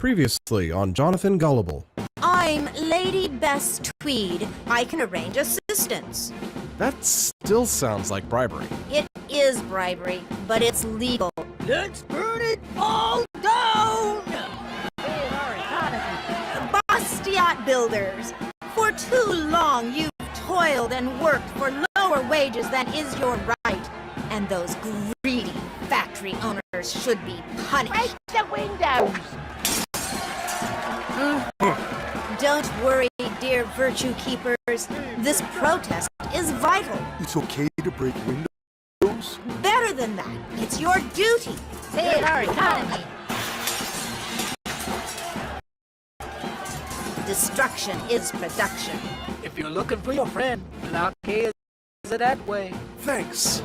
Previously on Jonathan Gullible. I'm Lady Bess Tweed. I can arrange assistance. That still sounds like bribery. It is bribery, but it's legal. Let's burn it all down! Bastiat builders, for too long you've toiled and worked for lower wages than is your right, and those greedy factory owners should be punished. Break the windows! Don't worry, dear virtue keepers. This protest is vital. It's okay to break windows? Better than that, it's your duty. Save our economy! Destruction is production. If you're looking for your friend, blockade is that way. Thanks.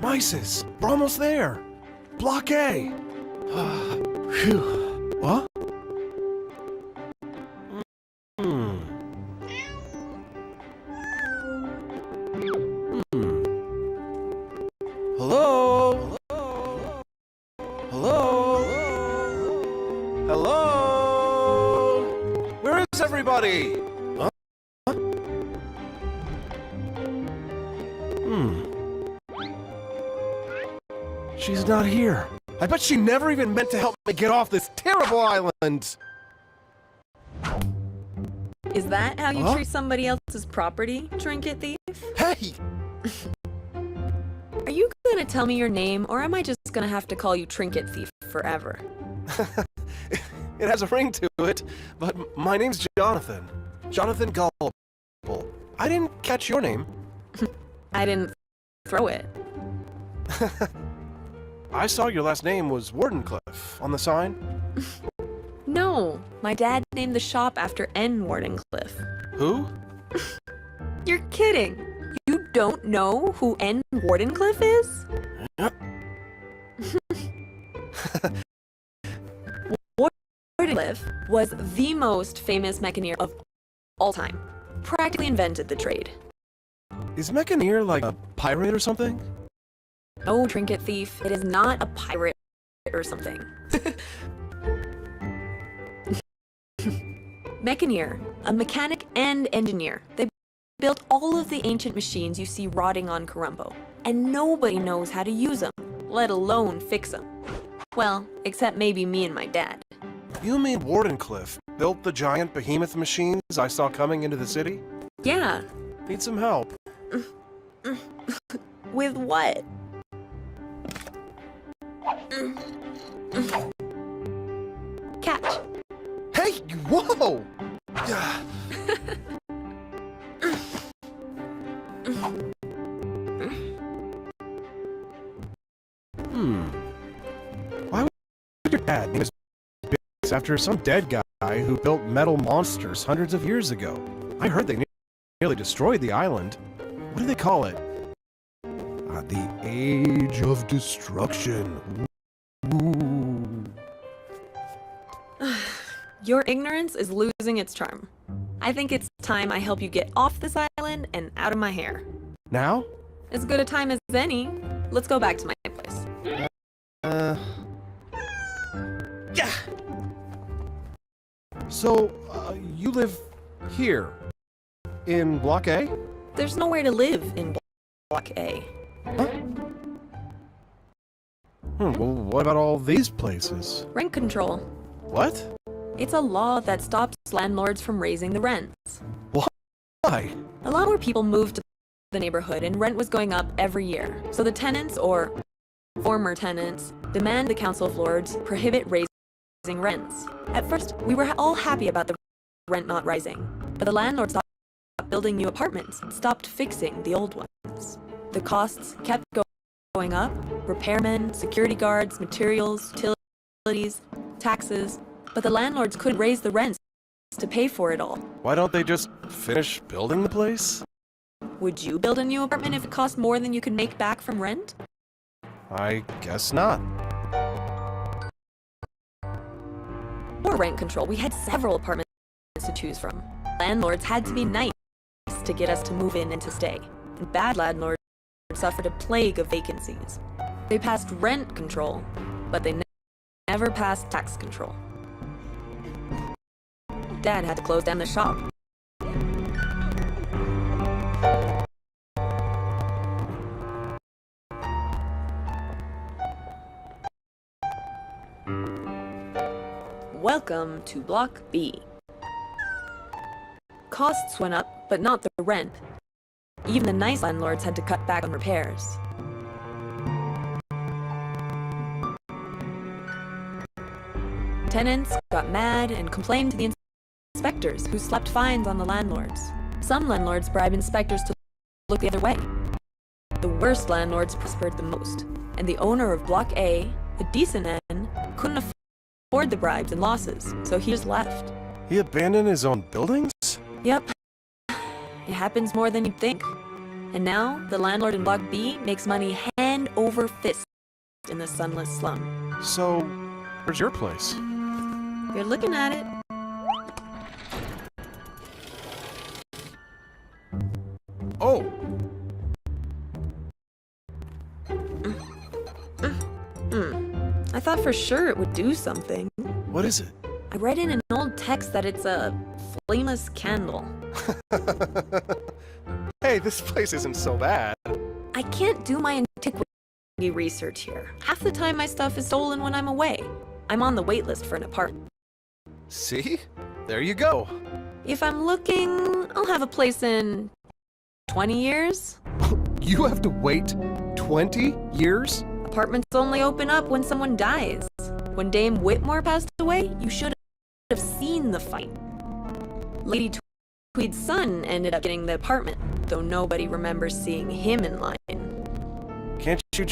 Mices, we're almost there. Block A. Phew. What? Hello? Hello? Hello? Where is everybody? Huh? She's not here. I bet she never even meant to help me get off this terrible island. Is that how you treat somebody else's property, trinket thief? Hey! Are you gonna tell me your name, or am I just gonna have to call you trinket thief forever? It has a ring to it, but my name's Jonathan. Jonathan Gullible. I didn't catch your name. I didn't throw it. I saw your last name was Wardenclyffe on the sign. No, my dad named the shop after N. Wardenclyffe. Who? You're kidding! You don't know who N. Wardenclyffe is? Yep. Wardenclyffe was the most famous mechanier of all time. Practically invented the trade. Is Mechaneer like a pirate or something? No, trinket thief, it is not a pirate or something. Mechaneer, a mechanic and engineer. They built all of the ancient machines you see rotting on Corumbo, and nobody knows how to use them, let alone fix them. Well, except maybe me and my dad. You mean Wardenclyffe built the giant behemoth machines I saw coming into the city? Yeah. Need some help. With what? Catch. Hey, whoa! Why would your dad name his business after some dead guy who built metal monsters hundreds of years ago? I heard they nearly destroyed the island. What do they call it? The Age of Destruction. Ooh. Your ignorance is losing its charm. I think it's time I help you get off this island and out of my hair. Now? As good a time as any. Let's go back to my place. Yeah! So, you live here? In Block A? There's nowhere to live in Block A. Huh? Well, what about all these places? Rent control. What? It's a law that stops landlords from raising the rents. Why? A lot more people moved to the neighborhood and rent was going up every year. So the tenants, or former tenants, demand the council of lords prohibit raising rents. At first, we were all happy about the rent not rising, but the landlord stopped building new apartments and stopped fixing the old ones. The costs kept going up: repairmen, security guards, materials, utilities, taxes. But the landlords couldn't raise the rents to pay for it all. Why don't they just finish building the place? Would you build a new apartment if it cost more than you could make back from rent? I guess not. For rent control, we had several apartments to choose from. Landlords had to be nice to get us to move in and to stay. And bad landlords suffered a plague of vacancies. They passed rent control, but they never passed tax control. Dad had to close down the shop. Welcome to Block B. Costs went up, but not the rent. Even the nice landlords had to cut back on repairs. Tenants got mad and complained to the inspectors, who slapped fines on the landlords. Some landlords bribed inspectors to look the other way. The worst landlords prospered the most, and the owner of Block A, a decent man, couldn't afford the bribes and losses, so he just left. He abandoned his own buildings? Yep. It happens more than you'd think. And now, the landlord in Block B makes money hand over fist in the sunless slum. So, where's your place? You're looking at it. Oh! I thought for sure it would do something. What is it? I read in an old text that it's a flameless candle. Hey, this place isn't so bad. I can't do my antiquity research here. Half the time my stuff is stolen when I'm away. I'm on the wait list for an apartment. See? There you go. If I'm looking, I'll have a place in 20 years. You have to wait 20 years? Apartments only open up when someone dies. When Dame Whitmore passed away, you should have seen the fight. Lady Tweed's son ended up getting the apartment, though nobody remembers seeing him in line. Can't you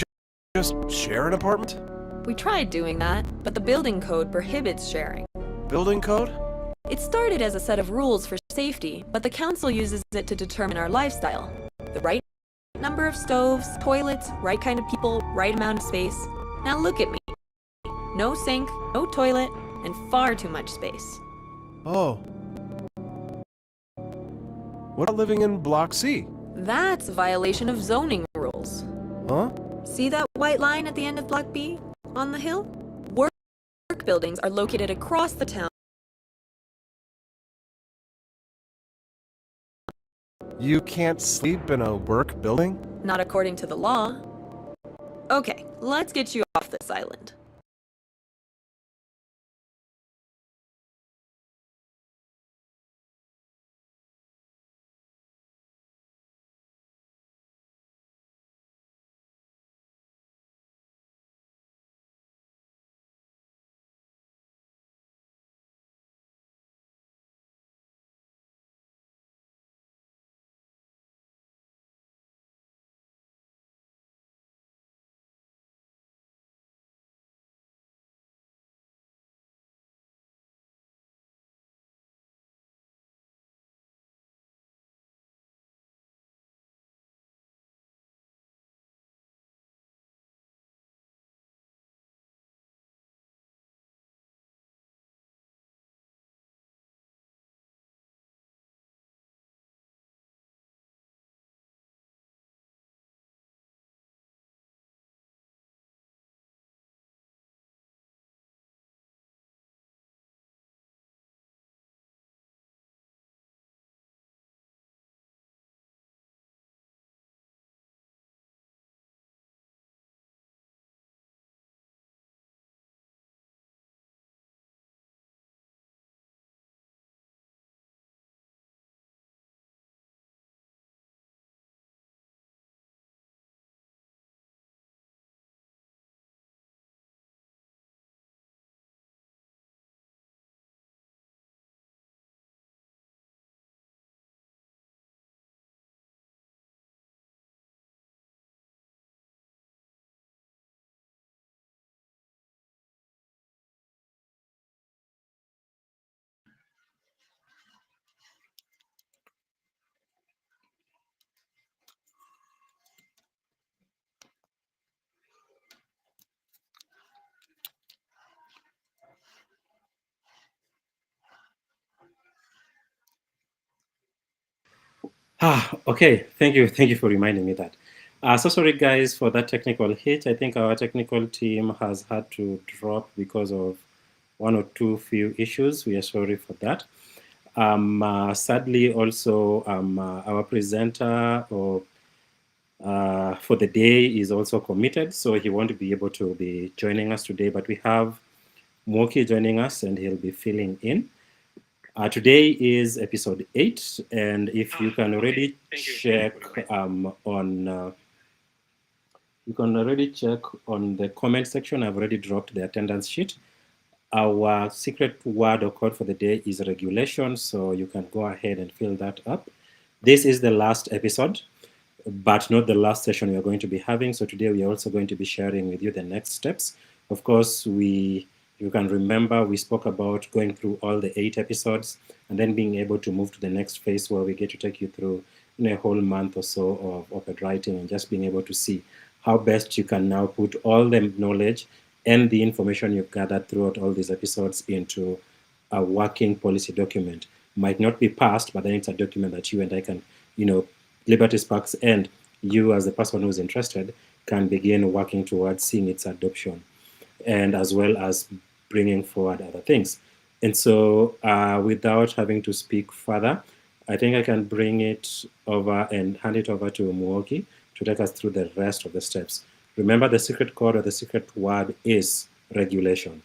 just share an apartment? We tried doing that, but the building code prohibits sharing. Building code? It started as a set of rules for safety, but the council uses it to determine our lifestyle. The right number of stoves, toilets, right kind of people, right amount of space. Now look at me. No sink, no toilet, and far too much space. Oh. What about living in Block C? That's a violation of zoning rules. Huh? See that white line at the end of Block B on the hill? Work buildings are located across the town. You can't sleep in a work building? Not according to the law. Okay, let's get you off this island. Okay. Thank you for reminding me that. So sorry, guys, for that technical hit. I think our technical team has had to drop because of one or two few issues. We are sorry for that. Sadly, also, our presenter for the day is also committed, so he won't be able to be joining us today. But we have Moki joining us, and he'll be filling in. Today is episode 8, and if you can already check on you can already check on the comment section. I've already dropped the attendance sheet. Our secret word or code for the day is regulation, so you can go ahead and fill that up. This is the last episode, but not the last session we are going to be having. So today we are also going to be sharing with you the next steps. Of course, you can remember we spoke about going through all the 8 episodes and then being able to move to the next phase where we get to take you through a whole month or so of op-ed writing and just being able to see how best you can now put all the knowledge and the information you've gathered throughout all these episodes into a working policy document. Might not be passed, but then it's a document that you and I can, Liberty Sparks and you as the person who's interested can begin working towards seeing its adoption, and as well as bringing forward other things. And so without having to speak further, I think I can bring it over and hand it over to Muoki to take us through the rest of the steps. Remember, the secret code or the secret word is regulation.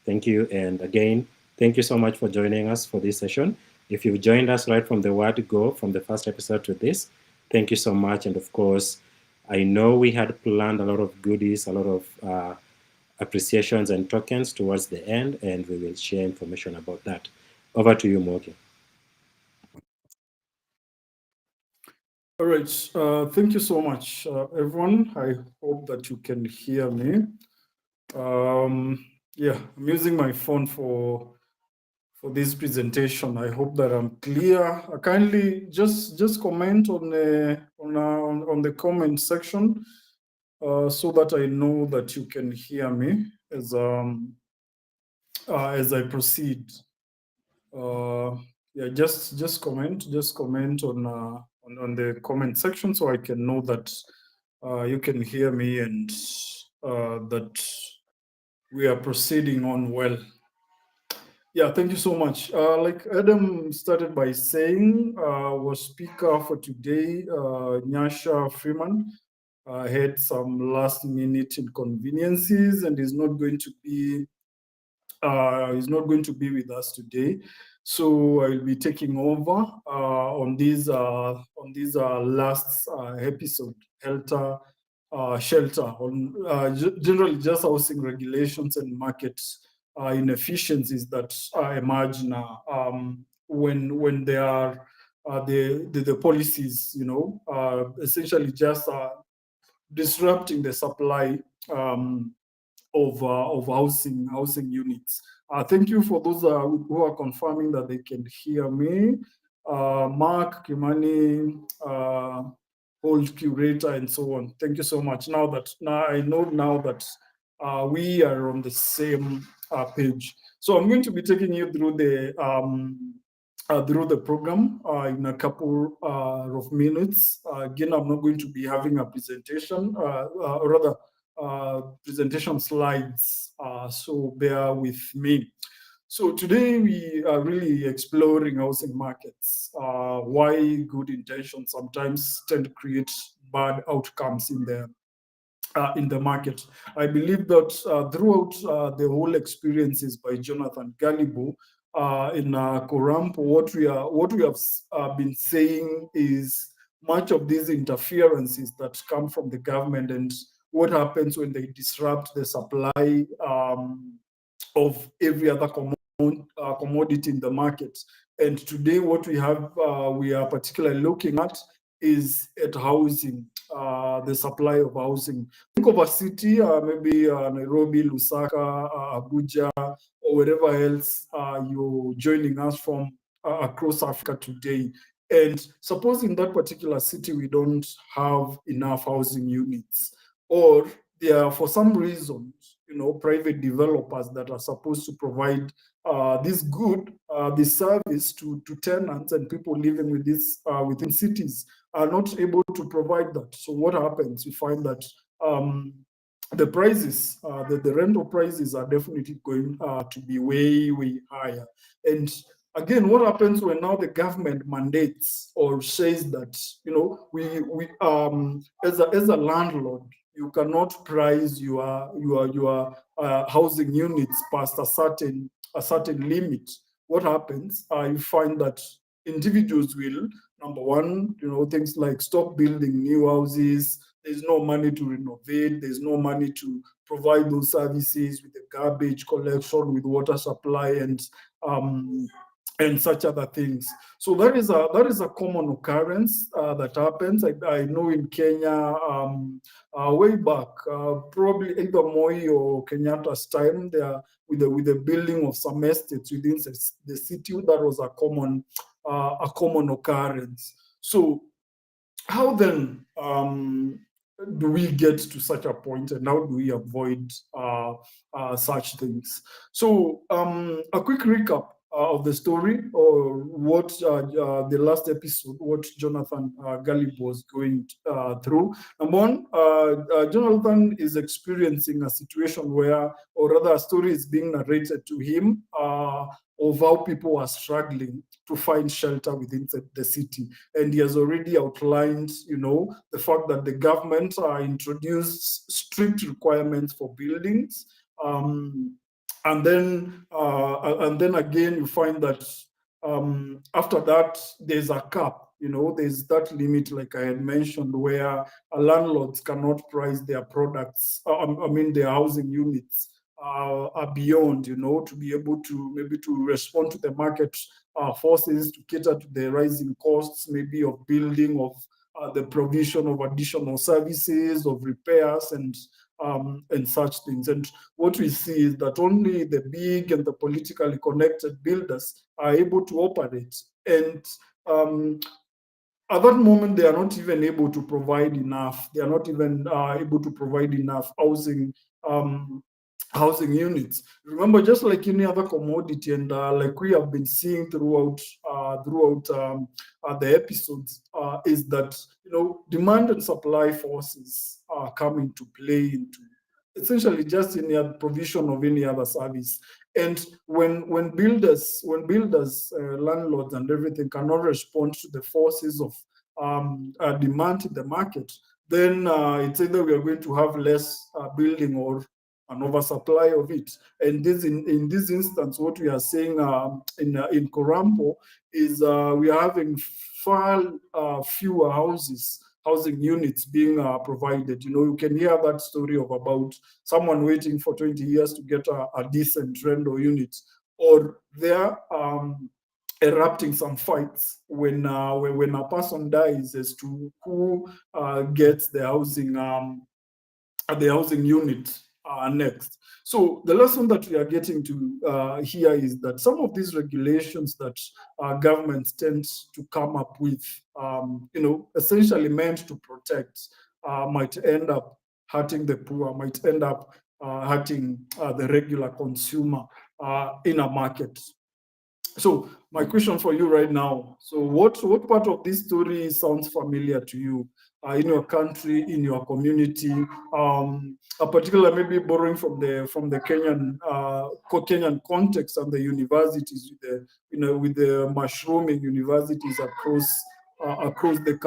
Thank you. And again, thank you so much for joining us for this session. If you've joined us right from the word go, from the first episode to this, thank you so much. And of course, I know we had planned a lot of goodies, a lot of appreciations and tokens towards the end, and we will share information about that. Over to you, Moki. All right, thank you so much, everyone. I hope that you can hear me. Yeah, I'm using my phone for this presentation. I hope that I'm clear. Kindly just comment on the comment section so that I know that you can hear me as I proceed. Yeah, just comment on the comment section so I can know that you can hear me and that we are proceeding on well. Yeah, thank you so much. Like Adam started by saying, our speaker for today, Nyasha Freeman, had some last minute inconveniences and is not going to be with us today. So I'll be taking over on this last episode, Helter, Shelter, on generally just housing regulations and market inefficiencies that emerge now when there are the policies, essentially just disrupting the supply of housing units. Thank you for those who are confirming that they can hear me. Mark, Kimani, Old Curator, and so on. Thank you so much. Now I know that we are on the same page. So I'm going to be taking you through the program in a couple of minutes. Again, I'm not going to be having a presentation, rather presentation slides, so bear with me. So today we are really exploring housing markets, why good intentions sometimes tend to create bad outcomes in the market. I believe that throughout the whole experiences by Jonathan Galibo in Coramp, what we have been saying is much of these interferences that come from the government and what happens when they disrupt the supply of every other commodity in the market. And today what we are particularly looking at is at housing, the supply of housing. Think of a city, maybe Nairobi, Lusaka, Abuja, or wherever else you're joining us from across Africa today. And suppose in that particular city we don't have enough housing units, or there are, for some reason, private developers that are supposed to provide this service to tenants and people living with this within cities are not able to provide that. So what happens? You find that the prices, the rental prices are definitely going to be way, way higher. And again, what happens when now the government mandates or says that, you know, we as a landlord, you cannot price your housing units past a certain limit. What happens? You find that individuals will, number one, you know, things like stop building new houses. There's no money to renovate. There's no money to provide those services with the garbage collection, with water supply, and such other things. So that is a common occurrence that happens. I know in Kenya, way back, probably either Moi or Kenyatta's time, there with the building of some estates within the city, that was a common occurrence. So how then do we get to such a point, and how do we avoid such things? So a quick recap of the story, or what the last episode, what Jonathan Galib was going through. Number one, Jonathan is experiencing a situation where, or rather a story is being narrated to him of how people are struggling to find shelter within the city. And he has already outlined, you know, the fact that the government introduced strict requirements for buildings. And then again, you find that after that, there's a cap. You know, there's that limit, like I had mentioned, where landlords cannot price their products, their housing units are beyond, you know, to be able to maybe to respond to the market forces, to cater to the rising costs, maybe of building, of the provision of additional services, of repairs, and such things. And what we see is that only the big and the politically connected builders are able to operate. And at that moment, they are not even able to provide enough. They are not even able to provide enough housing units. Remember, just like any other commodity, and like we have been seeing throughout the episodes, is that, you know, demand and supply forces come into play into essentially just in the provision of any other service. And when builders, landlords, and everything cannot respond to the forces of demand in the market, then it's either we are going to have less building or an oversupply of it. And this, in this instance, what we are saying in Corampo is we are having far fewer housing units being provided. You know, you can hear that story of about someone waiting for 20 years to get a decent rental unit, or they're erupting some fights when a person dies as to who gets the housing unit next. So the lesson that we are getting to here is that some of these regulations that governments tend to come up with, you know, essentially meant to protect, might end up hurting the poor, might end up hurting the regular consumer in a market. So my question for you right now, so what part of this story sounds familiar to you in your country, in your community, particularly maybe borrowing from the Kenyan context and the universities, with the, you know, with the mushrooming universities across the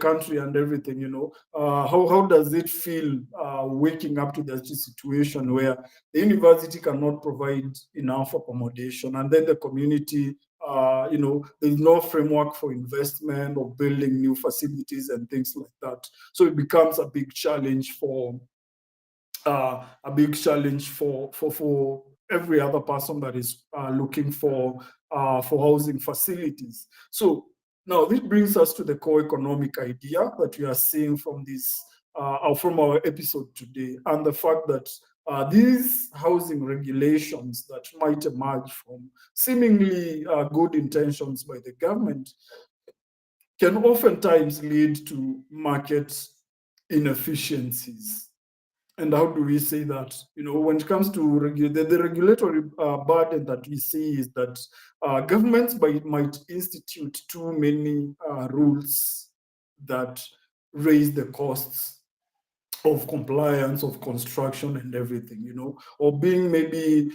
country and everything, you know, how does it feel waking up to that situation where the university cannot provide enough accommodation, and then the community, you know, there's no framework for investment or building new facilities and things like that. So it becomes a big challenge for every other person that is looking for housing facilities. So now this brings us to the core economic idea that we are seeing from this from our episode today, and the fact that these housing regulations that might emerge from seemingly good intentions by the government can oftentimes lead to market inefficiencies. And how do we say that? When it comes to the regulatory burden that we see is that governments might institute too many rules that raise the costs of compliance, of construction and everything, or being maybe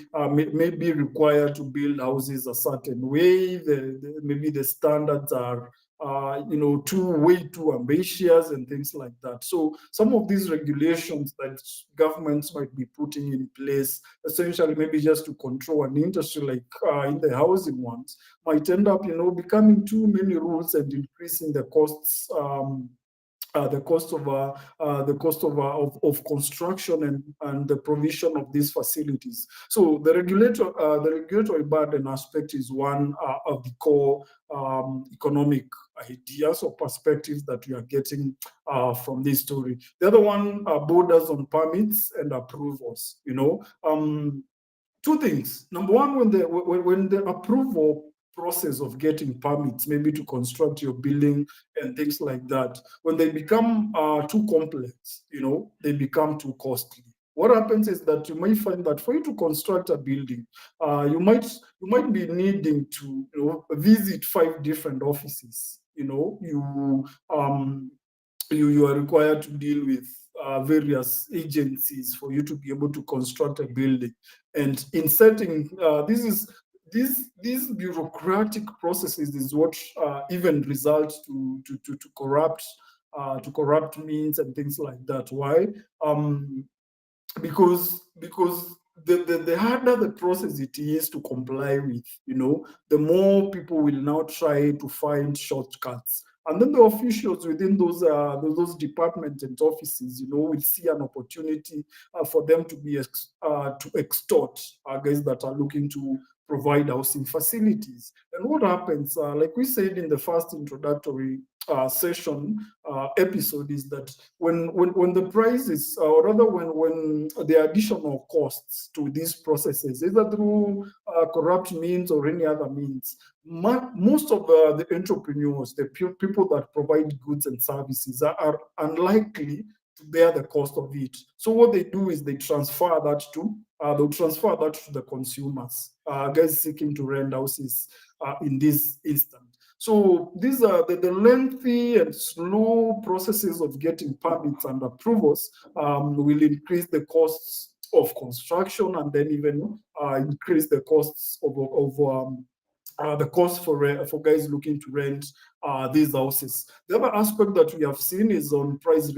required to build houses a certain way. Maybe the standards are way too ambitious and things like that. So some of these regulations that governments might be putting in place, essentially maybe just to control an industry like in the housing ones, might end up, becoming too many rules and increasing the costs. The cost of construction and the provision of these facilities. So the regulatory burden aspect is one of the core economic ideas or perspectives that we are getting from this story. The other one borders on permits and approvals. Two things. Number one, when the approval process of getting permits, maybe to construct your building and things like that, when they become too complex, they become too costly. What happens is that you might find that for you to construct a building, you might be needing to visit 5 different offices. You are required to deal with various agencies for you to be able to construct a building. And in setting, these bureaucratic processes is what even results to corrupt means and things like that. Why? Because the harder the process it is to comply with, the more people will now try to find shortcuts. And then the officials within those departments and offices, will see an opportunity for them to extort guys that are looking to provide housing facilities. And what happens, like we said in the first introductory session episode, is that when the prices, or rather when the additional costs to these processes, either through corrupt means or any other means, most of the entrepreneurs, the people that provide goods and services, are unlikely to bear the cost of it. So what they do is they transfer that to the consumers, guys seeking to rent houses in this instance. So these are the lengthy and slow processes of getting permits and approvals will increase the costs of construction, and then even increase the costs of the cost for guys looking to rent these houses. The other aspect that we have seen is on price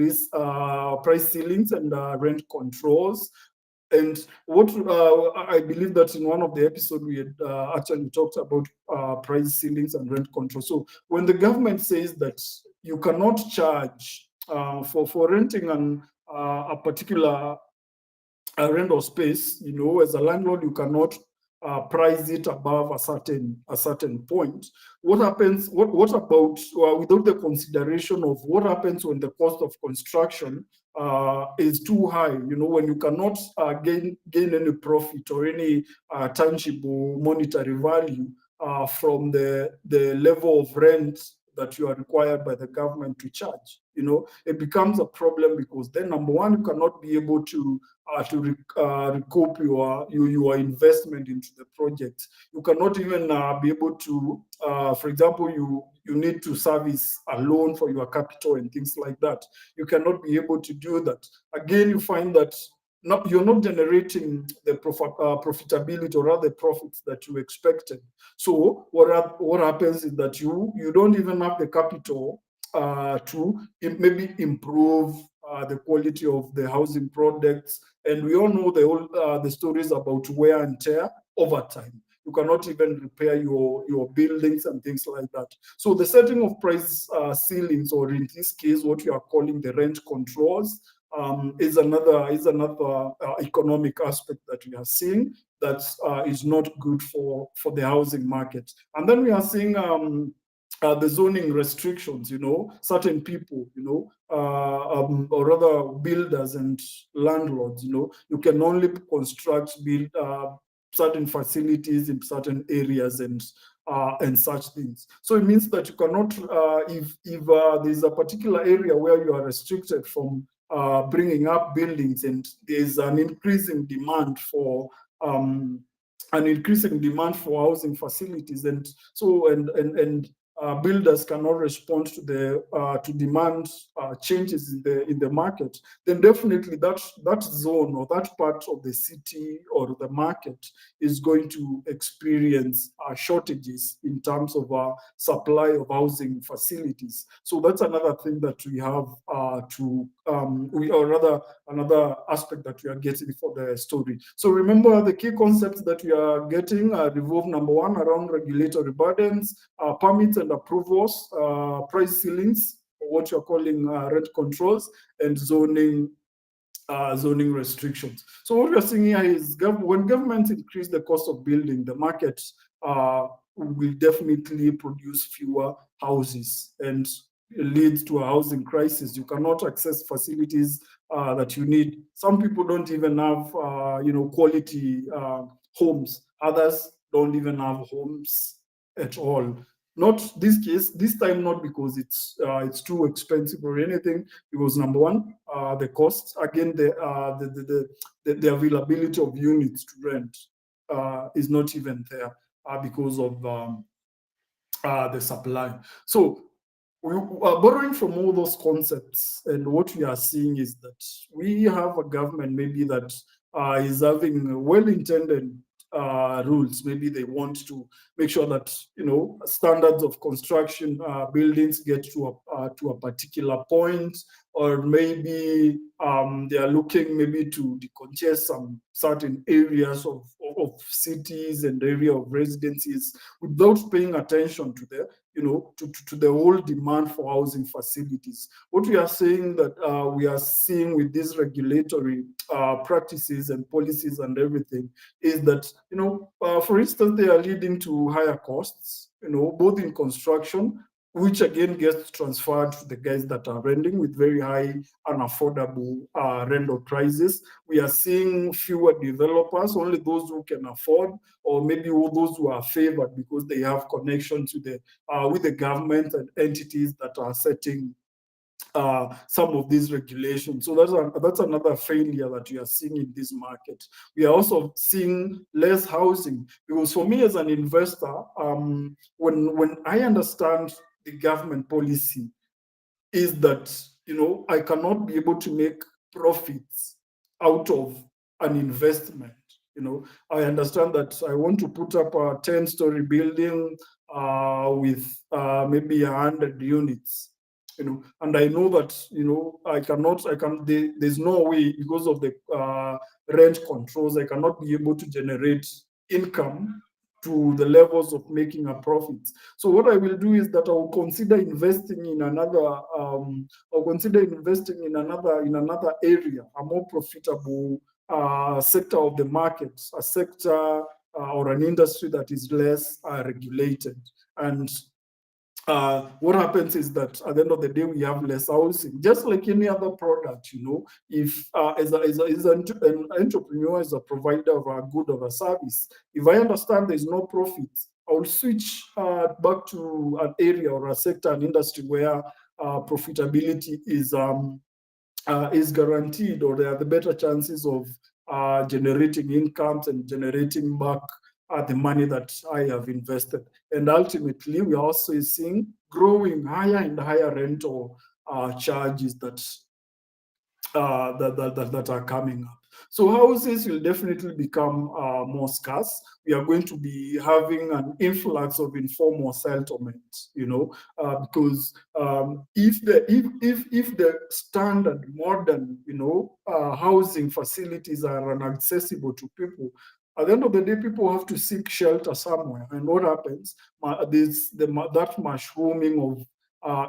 ceilings and rent controls. And what I believe that in one of the episodes we had actually talked about price ceilings and rent control. So when the government says that you cannot charge for renting a particular rental space, as a landlord, you cannot price it above a certain point. What happens? What about without the consideration of what happens when the cost of construction is too high? When you cannot gain any profit or any tangible monetary value from the level of rent that you are required by the government to charge. It becomes a problem, because then, number one, you cannot be able to recoup your investment into the project. You cannot even be able to, for example, you need to service a loan for your capital and things like that. You cannot be able to do that. Again, you find that you're not generating the profitability, or rather profits that you expected. So what happens is that you don't even have the capital to maybe improve the quality of the housing products. And we all know the stories about wear and tear over time. You cannot even repair your buildings and things like that. So the setting of price ceilings, or in this case, what we are calling the rent controls, is another economic aspect that we are seeing that is not good for the housing market. And then we are seeing the zoning restrictions. Certain people, or rather builders and landlords, you can only construct, build certain facilities in certain areas and such things. So it means that you cannot, if there's a particular area where you are restricted from bringing up buildings, and there's an increasing demand for housing facilities, and so builders cannot respond to the demand changes in the market, then definitely that zone or that part of the city or the market is going to experience shortages in terms of supply of housing facilities. So that's another thing that we have another aspect that we are getting for the story. So remember, the key concepts that we are getting revolve, number one, around regulatory burdens, permits and approvals, price ceilings, or what you're calling rent controls, and zoning restrictions. So what we're seeing here is when governments increase the cost of building, the market will definitely produce fewer houses and leads to a housing crisis. You cannot access facilities that you need. Some people don't even have quality homes. Others don't even have homes at all. Not this case, this time not because it's too expensive or anything, because number one, the cost, again, the availability of units to rent is not even there because of the supply. So we are borrowing from all those concepts, and what we are seeing is that we have a government maybe that is having well-intended rules. Maybe they want to make sure that standards of construction buildings get to a particular point, or maybe they are looking maybe to decongest some certain areas of cities and area of residencies without paying attention to the to the whole demand for housing facilities. What we are saying that we are seeing with these regulatory practices and policies and everything is that, for instance, they are leading to higher costs, both in construction, which again gets transferred to the guys that are renting with very high unaffordable rental prices. We are seeing fewer developers, only those who can afford, or maybe all those who are favored because they have connection to with the government and entities that are setting some of these regulations. So that's another failure that we are seeing in this market. We are also seeing less housing, because for me as an investor, when I understand the government policy is that, I cannot be able to make profits out of an investment. I understand that I want to put up a 10-story building with maybe 100 units. And I know that, there's no way, because of the rent controls, I cannot be able to generate income to the levels of making a profit. So what I will do is that I will consider investing in another, in another area, a more profitable sector of the market, a sector or an industry that is less regulated. And what happens is that at the end of the day, we have less housing, just like any other product. If as an entrepreneur, as a provider of a good or a service, if I understand there's no profit, I will switch back to an area or a sector, an industry where profitability is guaranteed, or there are the better chances of generating incomes and generating back the money that I have invested. And ultimately, we are also seeing growing higher and higher rental charges that are coming up. So houses will definitely become more scarce. We are going to be having an influx of informal settlement, because if the standard modern, housing facilities are inaccessible to people, at the end of the day, people have to seek shelter somewhere. And what happens? That mushrooming of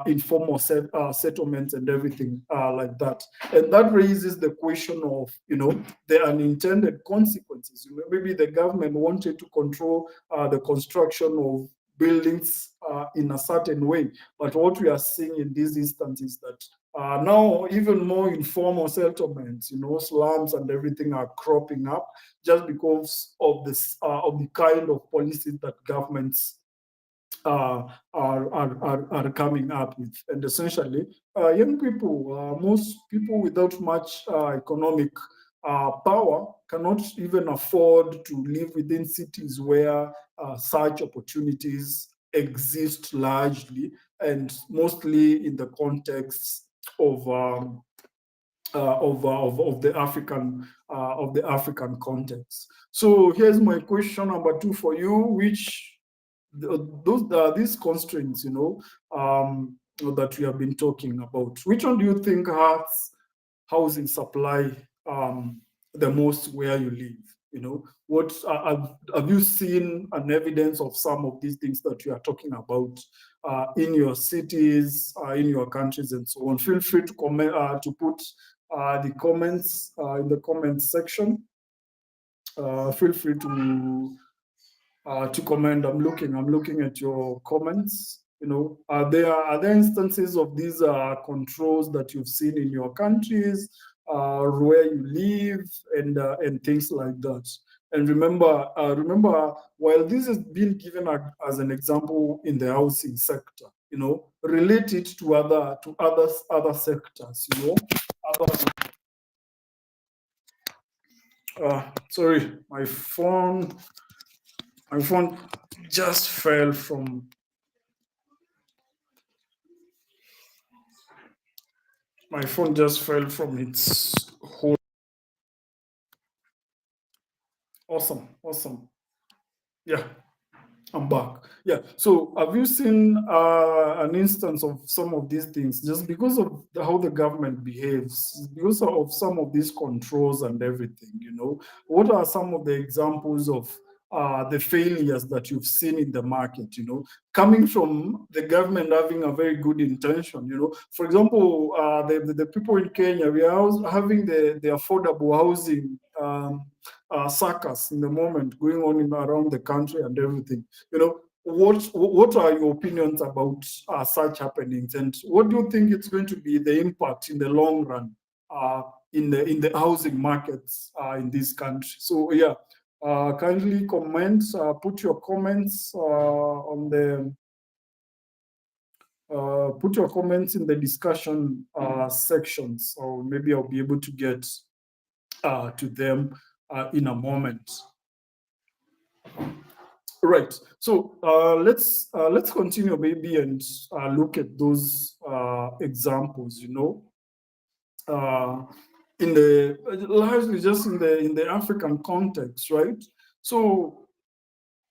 informal settlements and everything like that. And that raises the question of, the unintended consequences. Maybe the government wanted to control the construction of buildings in a certain way. But what we are seeing in this instance is that now even more informal settlements, slums and everything are cropping up just because of this of the kind of policies that governments are coming up with. And essentially, young people, most people without much economic power cannot even afford to live within cities where such opportunities exist largely and mostly in the context of the African context. So here's my question number 2 for you: which these constraints, that we have been talking about, which one do you think hurts housing supply the most where you live? What have you seen an evidence of some of these things that you are talking about in your cities, in your countries, and so on? Feel free to comment, to put the comments in the comments section. Feel free to comment. I'm looking at your comments. Are there instances of these controls that you've seen in your countries, where you live, and things like that? And remember, while this is being given as an example in the housing sector, relate it to other sectors. Sorry, my phone just fell from its hold. Awesome. Yeah, I'm back. Yeah. So have you seen an instance of some of these things just because of how the government behaves, because of some of these controls and everything? What are some of the examples of the failures that you've seen in the market, coming from the government having a very good intention? For example, the people in Kenya, we are having the affordable housing circus in the moment going on around the country and everything. What are your opinions about such happenings, and what do you think it's going to be the impact in the long run in the housing markets in this country? So yeah, kindly comment, put your comments on the put your comments in the discussion sections, or maybe I'll be able to get to them in a moment. Right. So let's continue, maybe, and look at those examples. In the largely just in the African context, right? So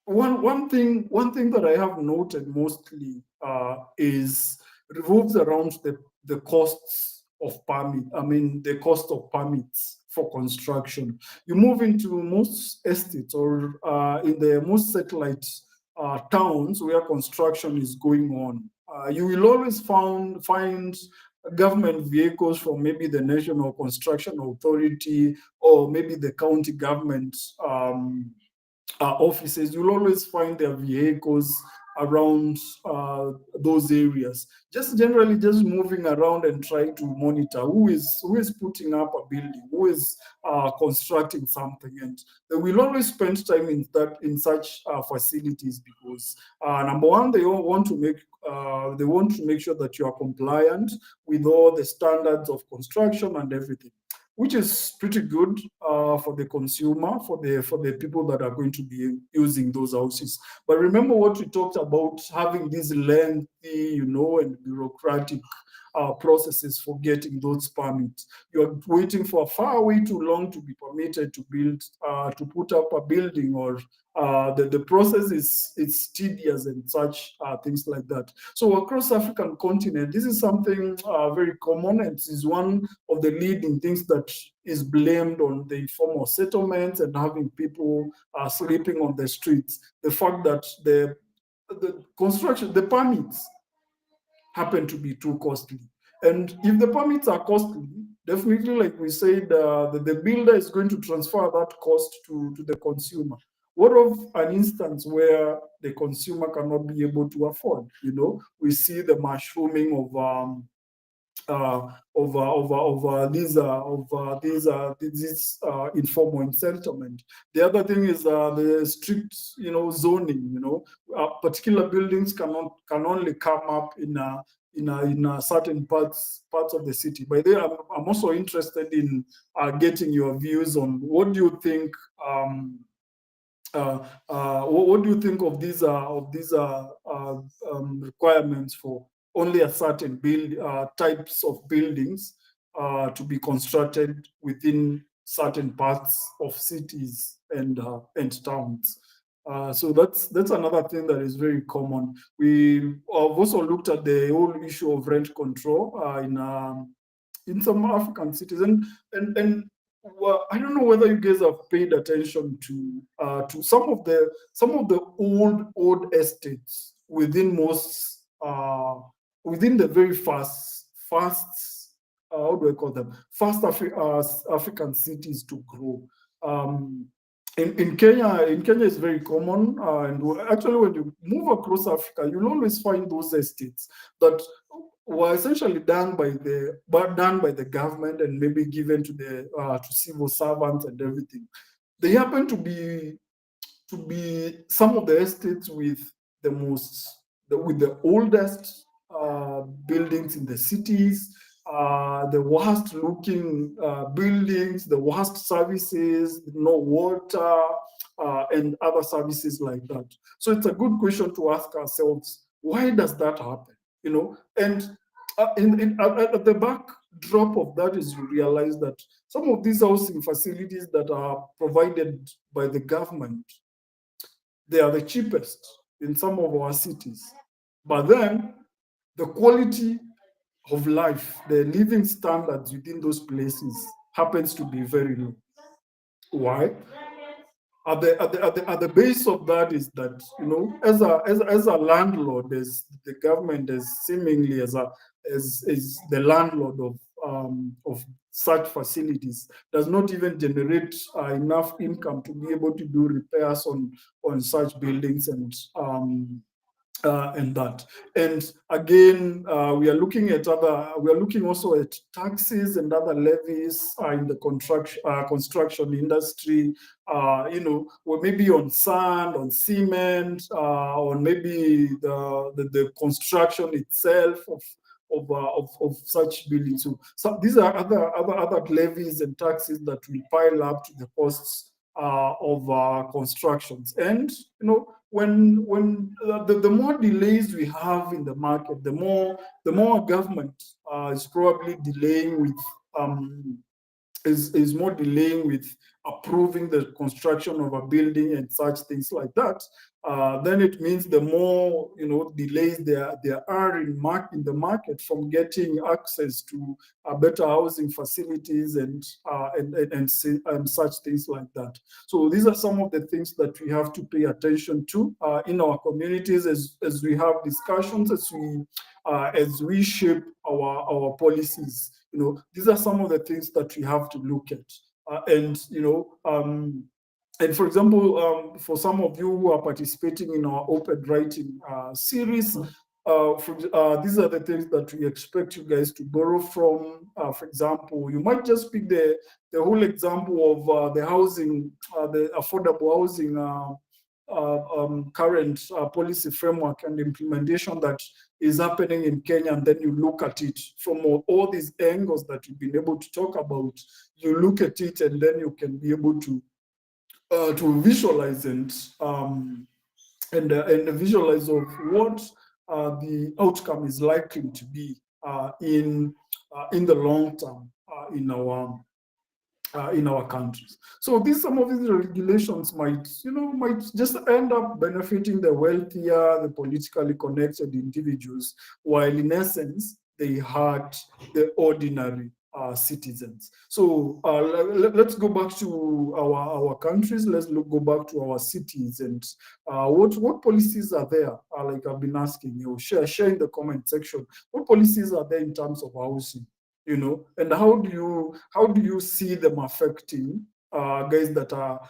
one thing that I have noted mostly is revolves around the costs of permit. I mean, the cost of permits for construction. You move into most estates or in the most satellite towns where construction is going on. You will always find government vehicles from maybe the National Construction Authority or maybe the county government offices. You'll always find their vehicles around those areas, just generally just moving around and trying to monitor who is putting up a building, who is constructing something. And they will always spend time in such facilities because number one, they want to make sure that you are compliant with all the standards of construction and everything, which is pretty good for the consumer, for the people that are going to be using those houses. But remember what we talked about, having these lengthy, and bureaucratic processes for getting those permits. You're waiting for far way too long to be permitted to build, to put up a building, or the process is tedious and such things like that. So across African continent, this is something very common, and it is one of the leading things that is blamed on the informal settlements and having people sleeping on the streets. The fact that the construction, the permits happen to be too costly. And if the permits are costly, definitely, like we said, the builder is going to transfer that cost to the consumer. What of an instance where the consumer cannot be able to afford? We see the mushrooming this informal settlement. The other thing is the strict, zoning. Particular buildings can only come up in a certain parts of the city. By the way, I'm also interested in getting your views on what do you think. What do you think of these requirements for only a certain types of buildings to be constructed within certain parts of cities and towns? So that's another thing that is very common. We have also looked at the whole issue of rent control in some African cities, and well, I don't know whether you guys have paid attention to some of the old estates within within the very fast how do I call them, African cities to grow. In Kenya it's very common, and actually when you move across Africa, you'll always find those estates that were essentially done by the government and maybe given to to civil servants and everything. They happen to be some of the estates with the oldest buildings in the cities, the worst looking buildings, the worst services, no water, and other services like that. So it's a good question to ask ourselves, why does that happen? And at the backdrop of that is you realize that some of these housing facilities that are provided by the government, they are the cheapest in some of our cities. But then the quality of life, the living standards within those places happens to be very low. Why? At the base of that is that, as a landlord, as the government is seemingly as the landlord of such facilities, does not even generate enough income to be able to do repairs on such buildings and that. And again, we are looking also at taxes and other levies in the construction industry, or maybe on sand, on cement, or maybe the construction itself of such buildings. So these are other levies and taxes that will pile up to the costs of constructions. And when the more delays we have in the market, the more government is probably delaying with is more delaying with approving the construction of a building and such things like that, then it means the more delays there are in the market from getting access to better housing facilities and such things like that. So these are some of the things that we have to pay attention to in our communities as we have discussions, as we shape our policies. These are some of the things that we have to look at. And for example, for some of you who are participating in our op-ed writing series, these are the things that we expect you guys to borrow from. For example, you might just pick the whole example of the housing, the affordable housing current policy framework and implementation that is happening in Kenya, and then you look at it from all these angles that you've been able to talk about. You look at it, and then you can be able to visualize and visualize of what the outcome is likely to be in the long term in our countries. So some of these regulations might just end up benefiting the wealthier, the politically connected individuals, while in essence they hurt the ordinary citizens. So let's go back to our countries. Let's go back to our cities and what policies are there? Like I've been asking you, share in the comment section. What policies are there in terms of housing? And how do you see them affecting guys that are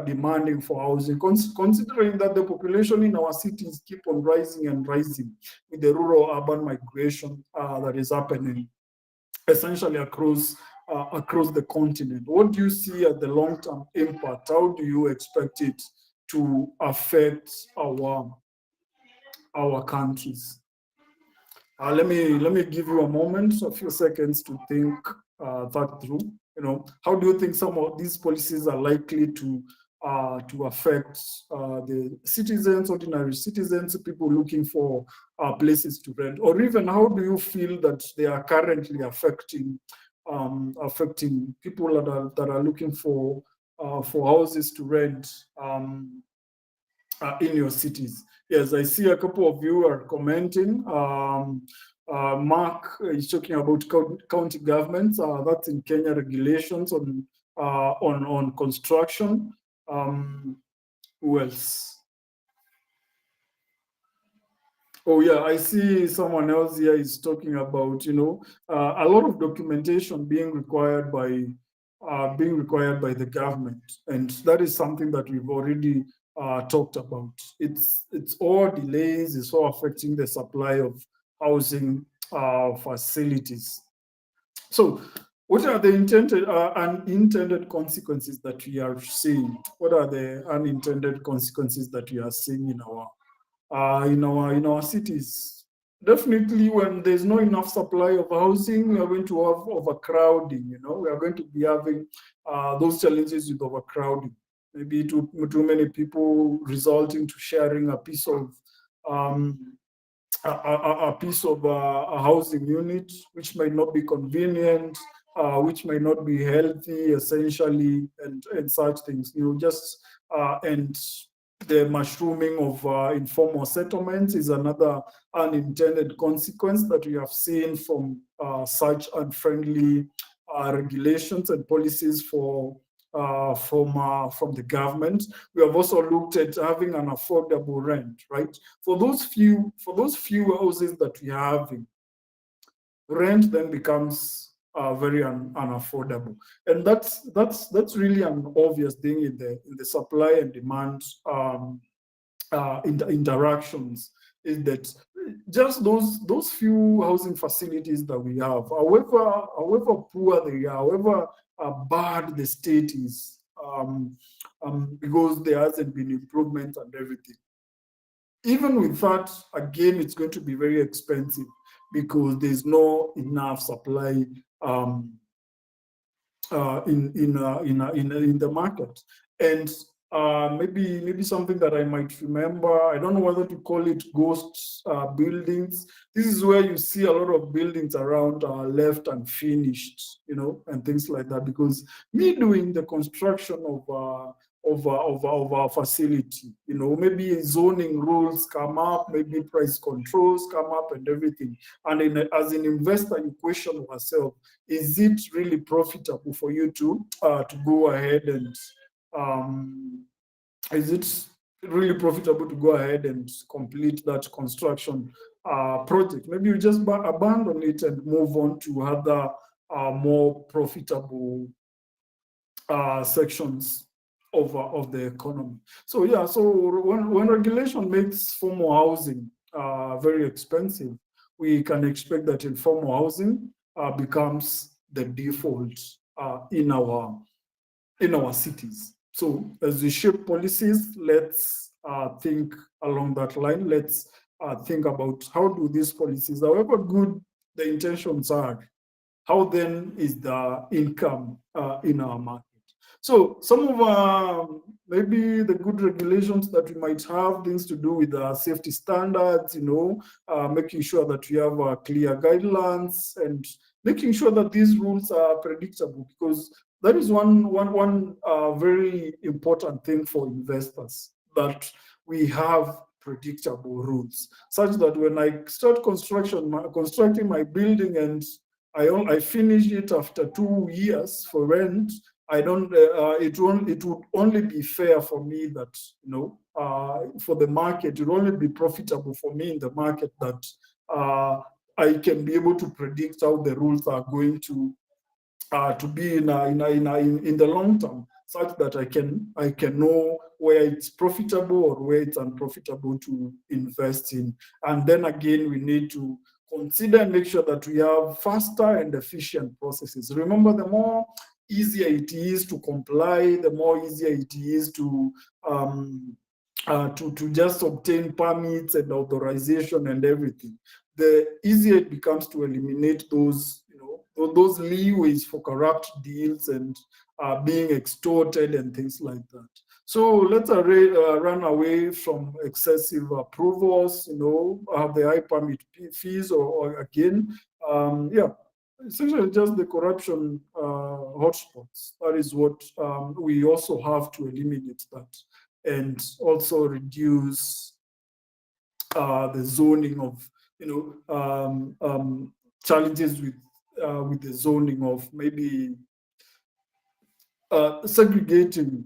demanding for housing, considering that the population in our cities keep on rising and rising with the rural-urban migration that is happening essentially across the continent. What do you see as the long-term impact? How do you expect it to affect our countries? Let me give you a moment, a few seconds to think that through. How do you think some of these policies are likely to affect the citizens, ordinary citizens, people looking for places to rent, or even how do you feel that they are currently affecting people that are looking for houses to rent in your cities? Yes, I see a couple of you are commenting. Mark is talking about county governments. That's in Kenya regulations on construction. Who else? Oh yeah, I see someone else here is talking about a lot of documentation being required by the government, and that is something that we've already talked about. It's all delays. It's all affecting the supply of housing facilities. So, what are the unintended consequences that we are seeing? What are the unintended consequences that we are seeing in our cities? Definitely, when there's not enough supply of housing, we are going to have overcrowding. We are going to be having those challenges with overcrowding. Maybe too many people resulting to sharing a piece of a housing unit, which might not be convenient, which might not be healthy, essentially, and such things. And the mushrooming of informal settlements is another unintended consequence that we have seen from such unfriendly regulations and policies from the government. We have also looked at having an affordable rent, right? For those few houses that we are having, rent then becomes very unaffordable, and that's really an obvious thing in the supply and demand interactions, is that just those few housing facilities that we have, however poor they are, however bad the state is, because there hasn't been improvement and everything. Even with that, again, it's going to be very expensive because there's no enough supply in the market. And maybe something that I might remember, I don't know whether to call it ghost buildings. This is where you see a lot of buildings around left unfinished, and things like that. Because me doing the construction of our facility, maybe zoning rules come up, maybe price controls come up and everything. And as an investor, you question yourself, is it really profitable for you to go ahead and is it really profitable to go ahead and complete that construction project? Maybe you just abandon it and move on to other more profitable sections of the economy. So yeah, so when regulation makes formal housing very expensive, we can expect that informal housing becomes the default in our cities. So as we shape policies, let's think along that line. Let's think about how do these policies, however good the intentions are, how then is the income in our market? So some of maybe the good regulations that we might have, things to do with safety standards, making sure that we have clear guidelines and making sure that these rules are predictable, because that is one very important thing for investors, that we have predictable rules, such that when I start constructing my building and I finish it after 2 years for rent, I don't. It would only be fair for me that for the market, it would only be profitable for me in the market that I can be able to predict how the rules are going to be in the long term, such that I can know where it's profitable or where it's unprofitable to invest in. And then again, we need to consider and make sure that we have faster and efficient processes. Remember, the more easier it is to comply, the more easier it is to just obtain permits and authorization and everything, the easier it becomes to eliminate those, those leeways for corrupt deals and being extorted and things like that. So let's run away from excessive approvals, the high permit fees, or again, essentially just the corruption hotspots. That is what we also have to eliminate that, and also reduce the zoning of, challenges with the zoning of maybe segregating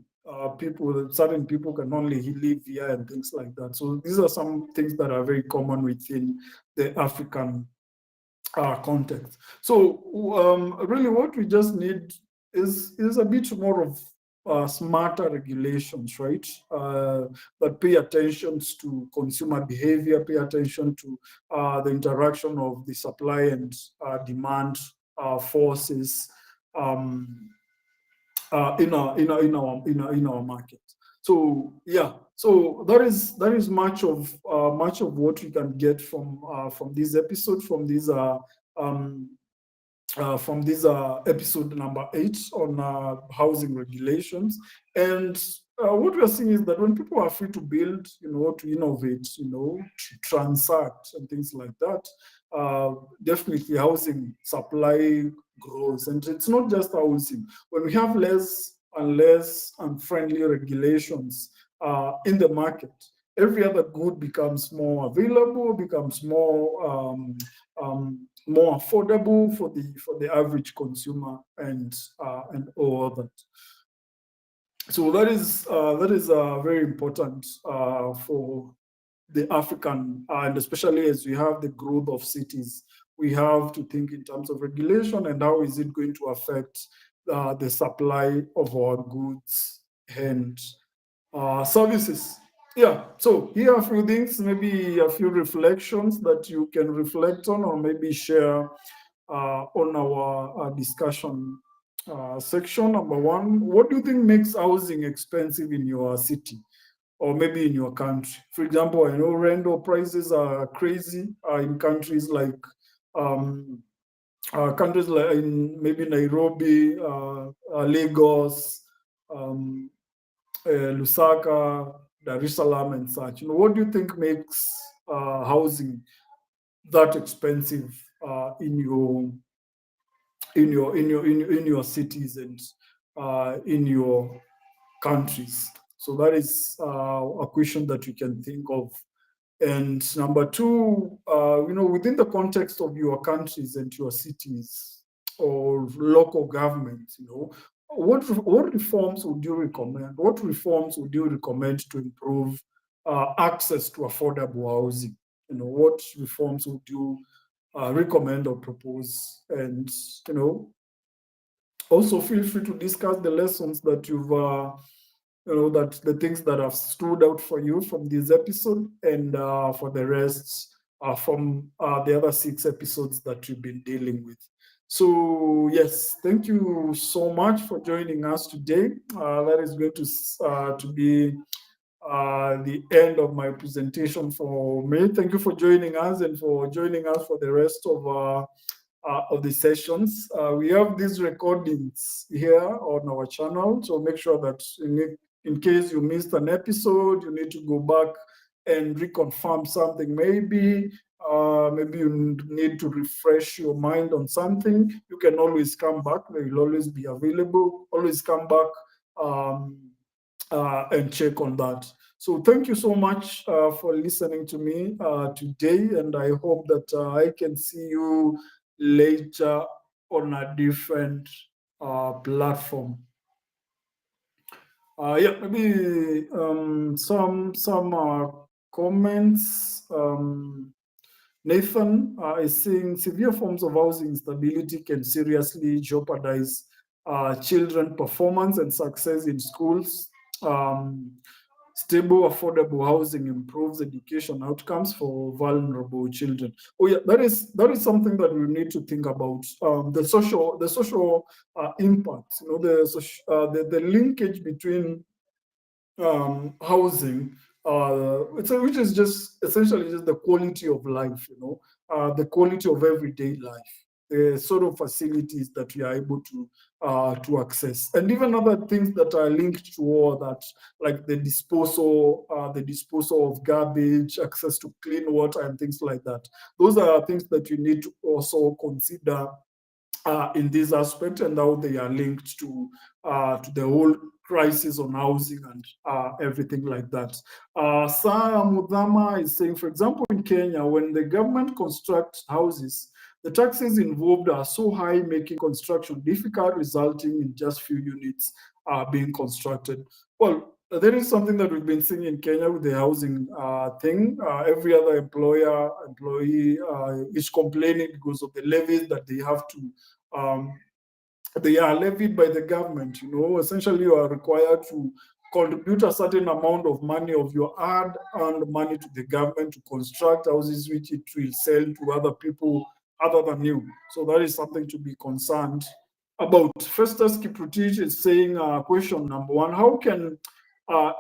people. Certain people can only live here and things like that. So these are some things that are very common within the African context. So really what we just need is a bit more of smarter regulations, right? That pay attention to consumer behavior, pay attention to the interaction of the supply and demand forces in our market. So yeah, so that is much of what we can get from this episode, from this episode number 8 on housing regulations. And what we are seeing is that when people are free to build, to innovate, to transact and things like that, definitely housing supply grows. And it's not just housing. When we have less and less unfriendly regulations in the market, every other good becomes more available, becomes more affordable for the average consumer, and all that. So that is very important for the African, and especially as we have the growth of cities, we have to think in terms of regulation and how is it going to affect the supply of our goods and services. Yeah, so here are a few things, maybe a few reflections that you can reflect on, or maybe share on our discussion section. Number 1, what do you think makes housing expensive in your city or maybe in your country? For example, I know rental prices are crazy in countries like in maybe Nairobi, Lagos, Lusaka, Dar es Salaam, and such. What do you think makes housing that expensive in your cities and in your countries? So that is a question that you can think of. And number 2, within the context of your countries and your cities or local governments, what reforms would you recommend? What reforms would you recommend to improve access to affordable housing? What reforms would you recommend or propose? And also feel free to discuss the lessons that you've that the things that have stood out for you from this episode, and for the rest from the other 6 episodes that you've been dealing with. So yes, thank you so much for joining us today. That is going to be the end of my presentation for me. Thank you for joining us, and for joining us for the rest of the sessions. We have these recordings here on our channel, so make sure that in case you missed an episode, you need to go back and reconfirm something. Maybe you need to refresh your mind on something. You can always come back. They will always be available. Always come back and check on that. So thank you so much for listening to me today, and I hope that I can see you later on a different platform. Maybe some comments. Nathan is saying severe forms of housing instability can seriously jeopardize children performance and success in schools. Stable, affordable housing improves education outcomes for vulnerable children. Oh yeah, that is something that we need to think about. The social impacts. You know, the linkage between housing, which is just essentially just the quality of life. You know, the quality of everyday life, the sort of facilities that we are able to access, and even other things that are linked to all that, like the disposal of garbage, access to clean water, and things like that. Those are things that you need to also consider in this aspect, and how they are linked to the whole crisis on housing and everything like that. Sarah Mudhama is saying, for example, in Kenya, when the government constructs houses, the taxes involved are so high, making construction difficult, resulting in just few units being constructed. Well, there is something that we've been seeing in Kenya with the housing thing. Every other employee is complaining because of the levies that they have to they are levied by the government. You know, essentially you are required to contribute a certain amount of money of your hard-earned money to the government to construct houses which it will sell to other people other than you. So that is something to be concerned about. Festus Kiprotich is saying, question number one, how can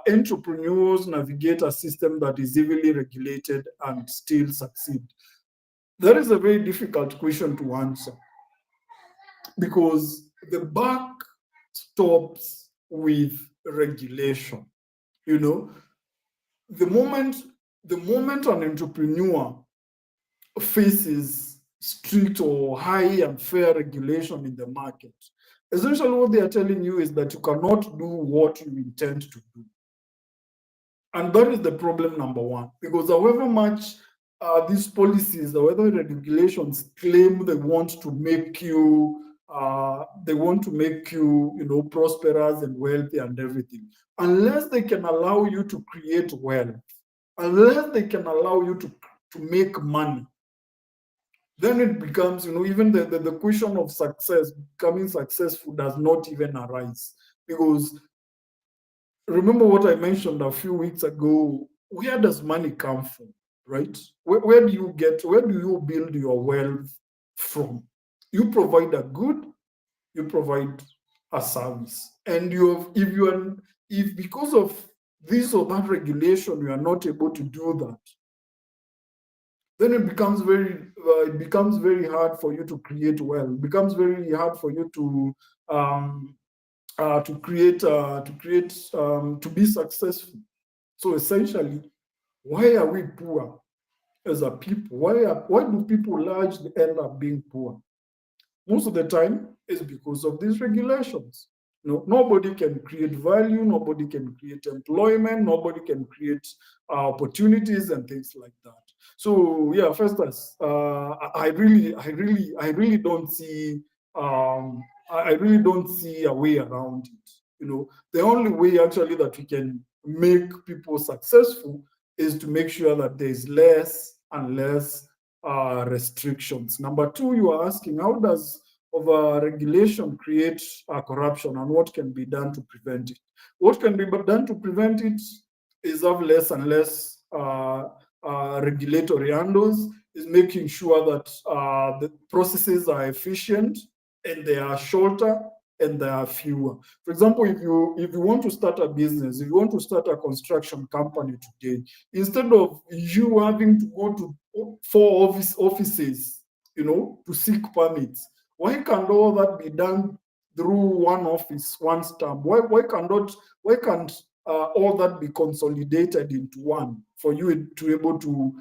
entrepreneurs navigate a system that is heavily regulated and still succeed? That is a very difficult question to answer, because the buck stops with regulation. You know, the moment an entrepreneur faces strict or high and fair regulation in the market, essentially what they are telling you is that you cannot do what you intend to do. And that is the problem number one, because however much these policies, however the regulations claim they want to make you you know, prosperous and wealthy and everything, unless they can allow you to create wealth, unless they can allow you to make money, then it becomes, you know, even the question of success, becoming successful, does not even arise. Because remember what I mentioned a few weeks ago, where does money come from, right? Where do you build your wealth from? You provide a good, you provide a service. And if because of this or that regulation, you are not able to do that, then it becomes very hard for you to create wealth. It becomes very hard for you to be successful. So essentially, why are we poor as a people? Why do people largely end up being poor? Most of the time is because of these regulations. No, nobody can create value, nobody can create employment, nobody can create opportunities and things like that. So yeah, Festus, I really don't see I really don't see a way around it. You know, the only way actually that we can make people successful is to make sure that there's less and less restrictions. Number two, you are asking, how does over-regulation create corruption, and what can be done to prevent it? What can be done to prevent it is have less and less regulatory handles, is making sure that the processes are efficient and they are shorter and there are fewer. For example, if you want to start a business, if you want to start a construction company today, instead of you having to go to 4 offices, you know, to seek permits, why can't all that be done through one office, one stamp? Why can't all that be consolidated into one for you to be able to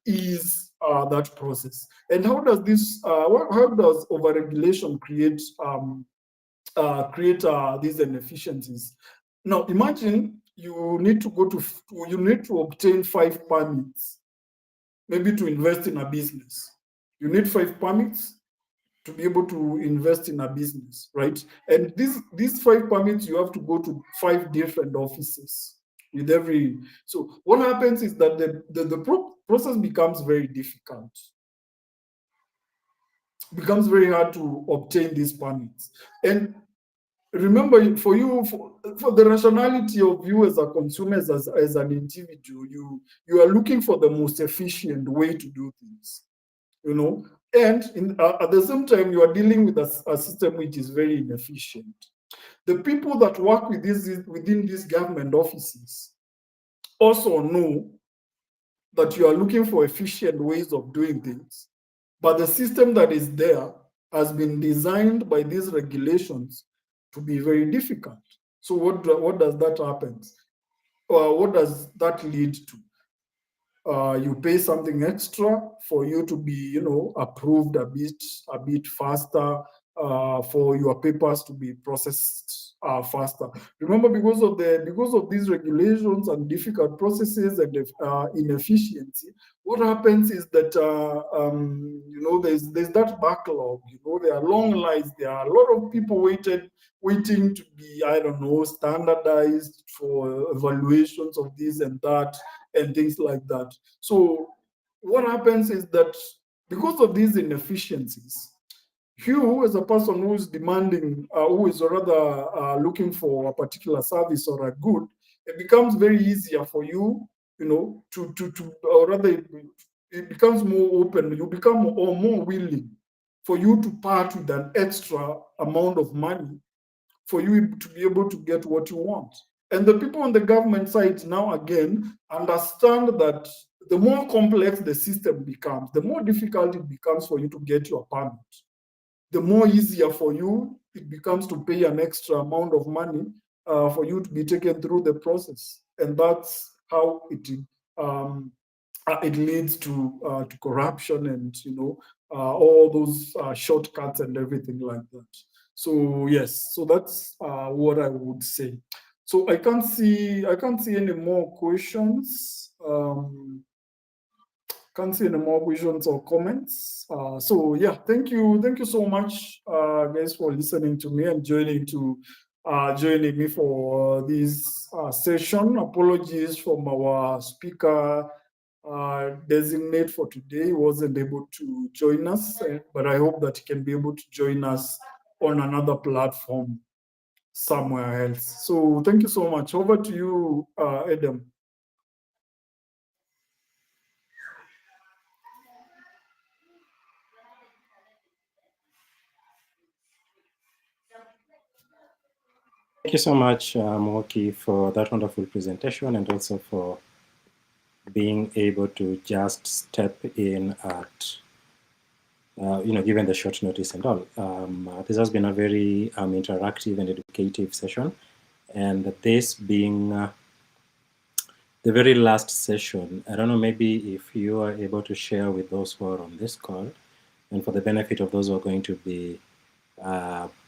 ease that process? And how does this how does overregulation create these inefficiencies? Now imagine you need to obtain 5 permits, maybe to invest in a business. You need 5 permits to be able to invest in a business, right? And these 5 permits, you have to go to 5 different offices with every. So what happens is that the process becomes very difficult. It becomes very hard to obtain these permits. And remember, for you, for the rationality of you as a consumer, as an individual, you are looking for the most efficient way to do things, you know. And at the same time, you are dealing with a system which is very inefficient. The people that work within these government offices also know that you are looking for efficient ways of doing things, but the system that is there has been designed by these regulations to be very difficult. So what does that happen? What does that lead to? You pay something extra for you to be, you know, approved a bit faster, for your papers to be processed faster. Remember, because of these regulations and difficult processes and inefficiency, what happens is that you know, there's that backlog. You know, there are long lines. There are a lot of people waiting to be, I don't know, standardized for evaluations of this and that and things like that. So what happens is that because of these inefficiencies, you as a person who is demanding, who is rather looking for a particular service or a good, it becomes very easier for you, you know, or rather it becomes more open. You become more willing for you to part with an extra amount of money for you to be able to get what you want. And the people on the government side now again understand that the more complex the system becomes, the more difficult it becomes for you to get your permit. The more easier for you it becomes to pay an extra amount of money for you to be taken through the process. And that's how it leads to corruption and, you know, all those shortcuts and everything like that. So yes, so that's what I would say. So I can't see any more questions. Can't see any more questions or comments. So yeah, thank you so much, guys, for listening to me and joining me for this session. Apologies from our speaker designate for today. He wasn't able to join us, but I hope that he can be able to join us on another platform somewhere else. So thank you so much. Over to you, Adam. Thank you so much, Moki, for that wonderful presentation and also for being able to just step in at, you know, given the short notice and all. This has been a very interactive and educative session. And this being the very last session, I don't know, maybe if you are able to share with those who are on this call, and for the benefit of those who are going to be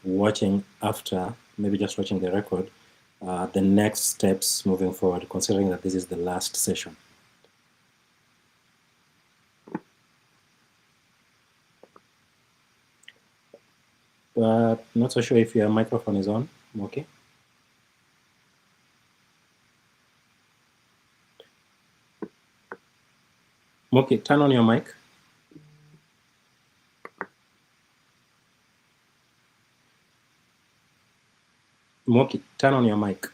watching after, maybe just watching the record, the next steps moving forward, considering that this is the last session. Not so sure if your microphone is on, okay? Moki, turn on your mic. Moki, turn on your mic.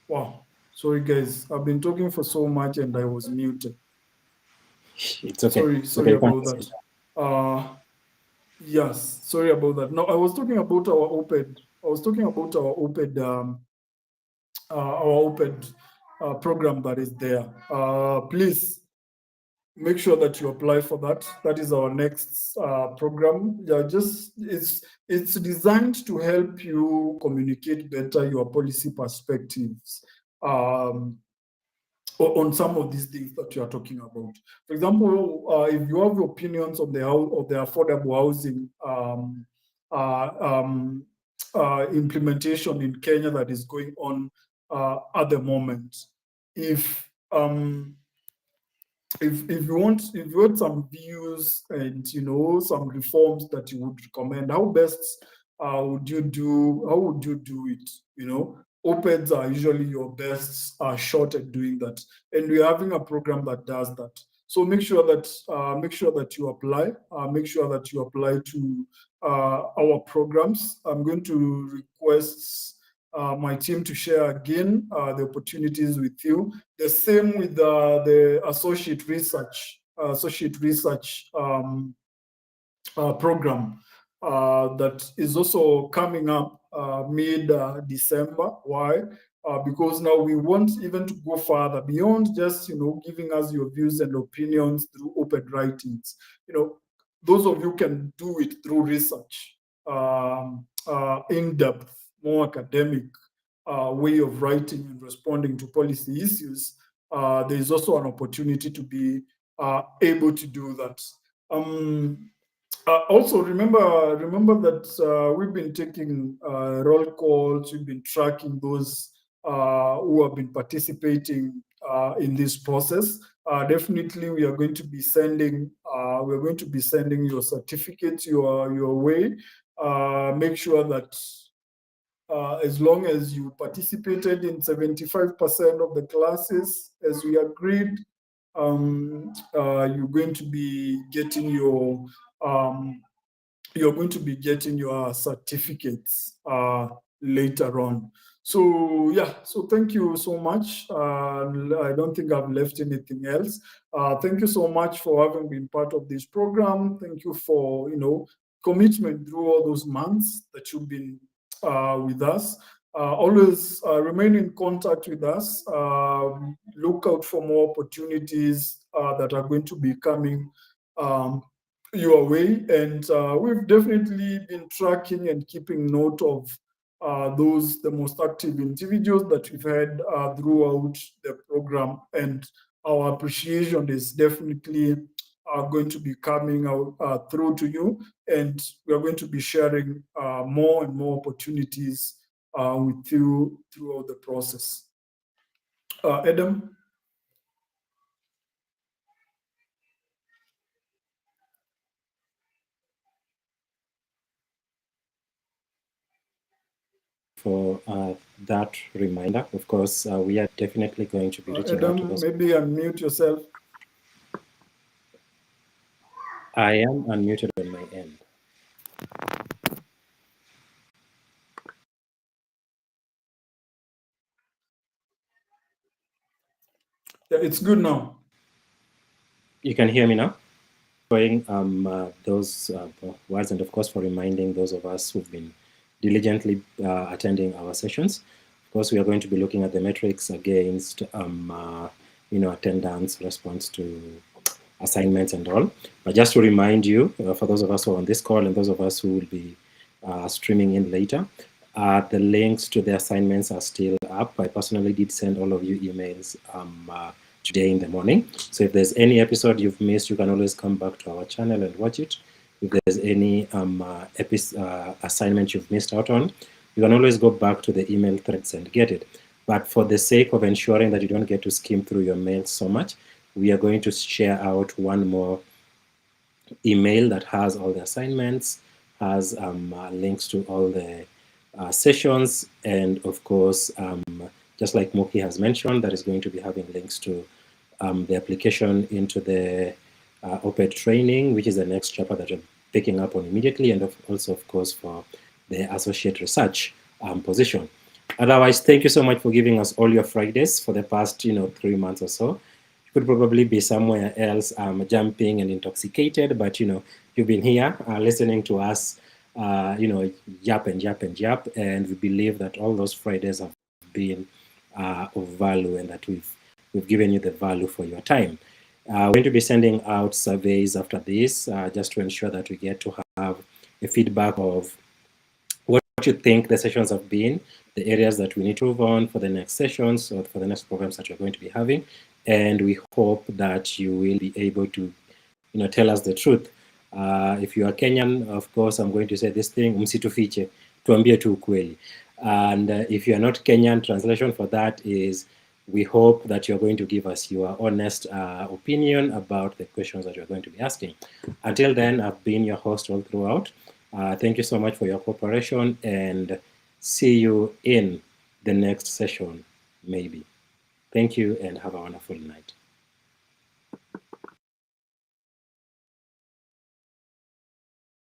Wow, sorry guys, I've been talking for so much and I was muted. It's okay. Sorry about that. Yes, sorry about that. No, I was talking about our OPED. Our OPED program that is there. Please make sure that you apply for that. That is our next program. Yeah, it's designed to help you communicate better your policy perspectives on some of these things that you are talking about. For example, if you have opinions on the affordable housing implementation in Kenya that is going on at the moment, if you want some views and some reforms that you would recommend, how best would you do it? OPEDs are usually your best shot at doing that, and we're having a program that does that. So make sure that you apply. Make sure that you apply to our programs. I'm going to request my team to share again the opportunities with you. The same with the associate research program that is also coming up mid-December. Why? Because now we want even to go further beyond just giving us your views and opinions through open writings. Those of you can do it through research, in-depth, more academic way of writing and responding to policy issues. There is also an opportunity to be able to do that. Also, remember that we've been taking roll calls. We've been tracking those who have been participating in this process. Definitely, we are going to be sending your certificates your way. Make sure that as long as you participated in 75% of the classes, as we agreed, you're going to be getting your certificates later on. So yeah, so thank you so much. I don't think I've left anything else. Thank you so much for having been part of this program. Thank you for commitment through all those months that you've been with us. Always remain in contact with us. Look out for more opportunities that are going to be coming your way. And we've definitely been tracking and keeping note of the most active individuals that we've had throughout the program. And our appreciation is definitely going to be coming out through to you. And we are going to be sharing more and more opportunities with you throughout the process. Adam? For that reminder. Of course, we are definitely going to be reaching out to those. Maybe unmute yourself. I am unmuted on my end. Yeah, it's good now. You can hear me now? Showing those words, and of course for reminding those of us who've been diligently attending our sessions. Of course, we are going to be looking at the metrics against attendance, response to assignments and all. But just to remind you, for those of us who are on this call and those of us who will be streaming in later, the links to the assignments are still up. I personally did send all of you emails today in the morning. So if there's any episode you've missed, you can always come back to our channel and watch it. If there's any assignment you've missed out on, you can always go back to the email threads and get it. But for the sake of ensuring that you don't get to skim through your mails so much, we are going to share out one more email that has all the assignments, has links to all the sessions, and of course, just like Moki has mentioned, that is going to be having links to the application into the OPED training, which is the next chapter that you're picking up on immediately, and also, of course, for the associate research position. Otherwise, thank you so much for giving us all your Fridays for the past 3 months or so. You could probably be somewhere else jumping and intoxicated, but you've been here listening to us yap and yap and yap, and we believe that all those Fridays have been of value, and that we've given you the value for your time. We're going to be sending out surveys after this, just to ensure that we get to have a feedback of what you think the sessions have been, the areas that we need to move on for the next sessions or for the next programs that we're going to be having, and we hope that you will be able to, tell us the truth. If you are Kenyan, of course, I'm going to say this thing, msitufiche, tuambie tu ukweli. And if you are not Kenyan, translation for that is, we hope that you're going to give us your honest opinion about the questions that you're going to be asking. Until then, I've been your host all throughout. Thank you so much for your cooperation, and see you in the next session, maybe. Thank you, and have a wonderful night.